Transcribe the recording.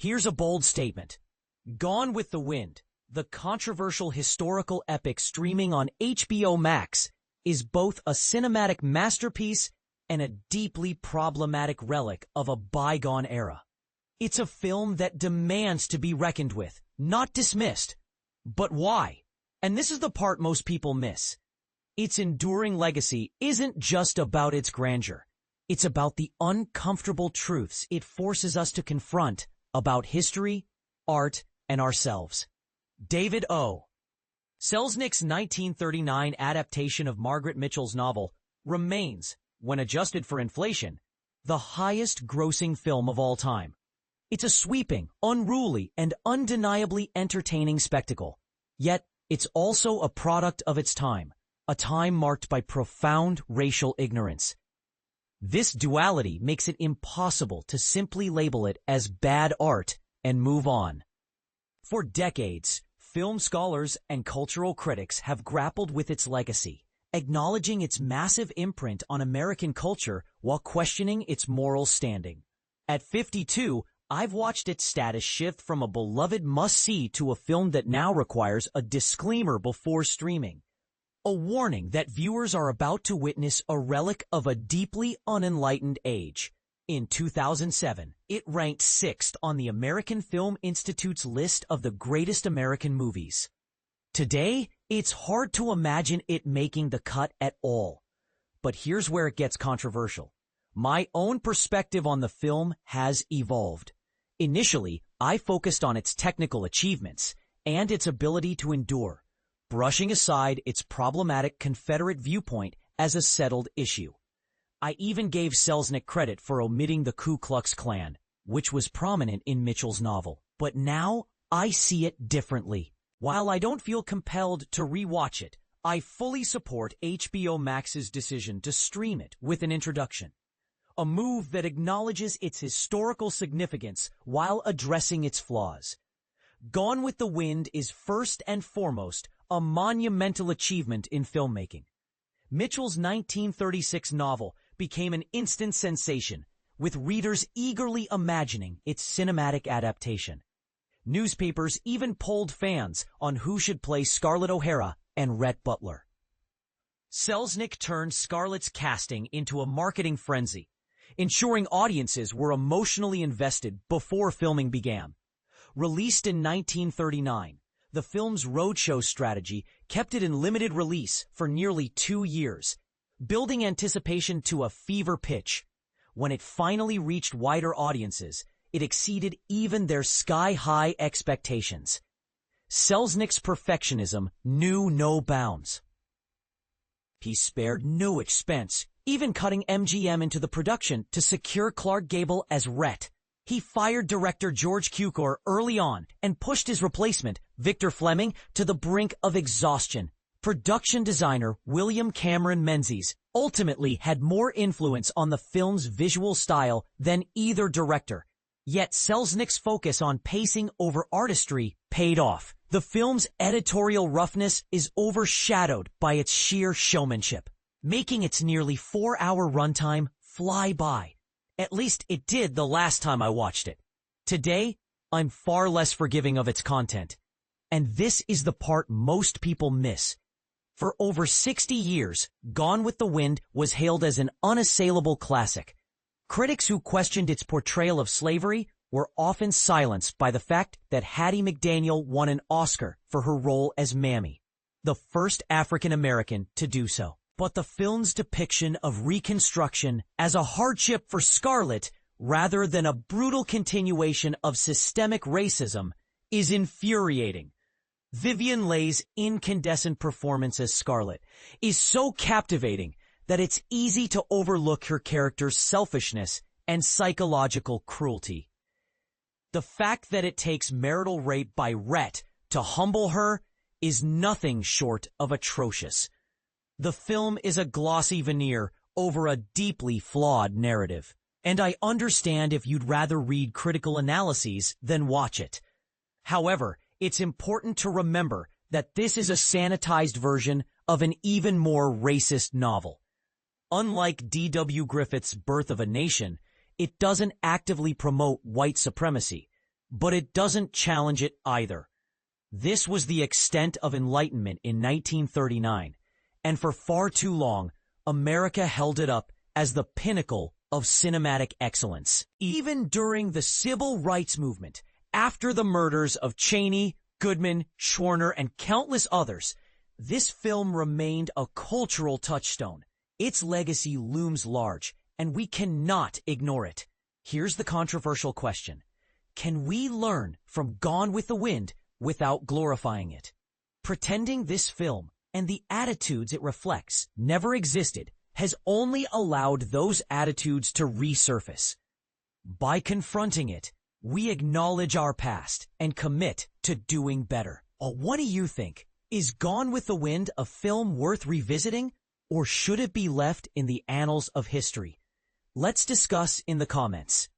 Here's a bold statement. Gone with the Wind, the controversial historical epic streaming on HBO Max, is both a cinematic masterpiece and a deeply problematic relic of a bygone era. It's a film that demands to be reckoned with, not dismissed. But why? And this is the part most people miss. Its enduring legacy isn't just about its grandeur. It's about the uncomfortable truths it forces us to confront about history, art, and ourselves. David O. Selznick's 1939 adaptation of Margaret Mitchell's novel remains, when adjusted for inflation, the highest-grossing film of all time. It's a sweeping, unruly, and undeniably entertaining spectacle. Yet, it's also a product of its time, a time marked by profound racial ignorance. This duality makes it impossible to simply label it as bad art and move on. For decades, film scholars and cultural critics have grappled with its legacy, acknowledging its massive imprint on American culture while questioning its moral standing. At 52, I've watched its status shift from a beloved must-see to a film that now requires a disclaimer before streaming. A warning that viewers are about to witness a relic of a deeply unenlightened age. In 2007, it ranked 6th on the American Film Institute's list of the greatest American movies. Today, it's hard to imagine it making the cut at all. But here's where it gets controversial. My own perspective on the film has evolved. Initially, I focused on its technical achievements and its ability to endure, brushing aside its problematic Confederate viewpoint as a settled issue. I even gave Selznick credit for omitting the Ku Klux Klan, which was prominent in Mitchell's novel. But now, I see it differently. While I don't feel compelled to rewatch it, I fully support HBO Max's decision to stream it with an introduction. A move that acknowledges its historical significance while addressing its flaws. Gone with the Wind is first and foremost a monumental achievement in filmmaking. Mitchell's 1936 novel became an instant sensation, with readers eagerly imagining its cinematic adaptation. Newspapers even polled fans on who should play Scarlett O'Hara and Rhett Butler. Selznick turned Scarlett's casting into a marketing frenzy, ensuring audiences were emotionally invested before filming began. Released in 1939, the film's roadshow strategy kept it in limited release for nearly 2 years, building anticipation to a fever pitch. When it finally reached wider audiences, it exceeded even their sky-high expectations. Selznick's perfectionism knew no bounds. He spared no expense, even cutting MGM into the production to secure Clark Gable as Rhett. He fired director George Cukor early on and pushed his replacement, Victor Fleming, to the brink of exhaustion. Production designer William Cameron Menzies ultimately had more influence on the film's visual style than either director. Yet Selznick's focus on pacing over artistry paid off. The film's editorial roughness is overshadowed by its sheer showmanship, making its nearly 4-hour runtime fly by. At least it did the last time I watched it. Today, I'm far less forgiving of its content. And this is the part most people miss. For over 60 years, Gone with the Wind was hailed as an unassailable classic. Critics who questioned its portrayal of slavery were often silenced by the fact that Hattie McDaniel won an Oscar for her role as Mammy, the first African-American to do so. But the film's depiction of Reconstruction as a hardship for Scarlett rather than a brutal continuation of systemic racism is infuriating. Vivien Leigh's incandescent performance as Scarlett is so captivating that it's easy to overlook her character's selfishness and psychological cruelty. The fact that it takes marital rape by Rhett to humble her is nothing short of atrocious. The film is a glossy veneer over a deeply flawed narrative, and I understand if you'd rather read critical analyses than watch it. However, it's important to remember that this is a sanitized version of an even more racist novel. Unlike D.W. Griffith's Birth of a Nation, it doesn't actively promote white supremacy, but it doesn't challenge it either. This was the extent of enlightenment in 1939, and for far too long, America held it up as the pinnacle of cinematic excellence. Even during the civil rights movement, after the murders of Cheney, Goodman, Schwerner, and countless others, this film remained a cultural touchstone. Its legacy looms large, and we cannot ignore it. Here's the controversial question. Can we learn from Gone with the Wind without glorifying it? Pretending this film and the attitudes it reflects never existed has only allowed those attitudes to resurface. By confronting it, we acknowledge our past and commit to doing better. What do you think? Is Gone with the Wind a film worth revisiting, or should it be left in the annals of history? Let's discuss in the comments.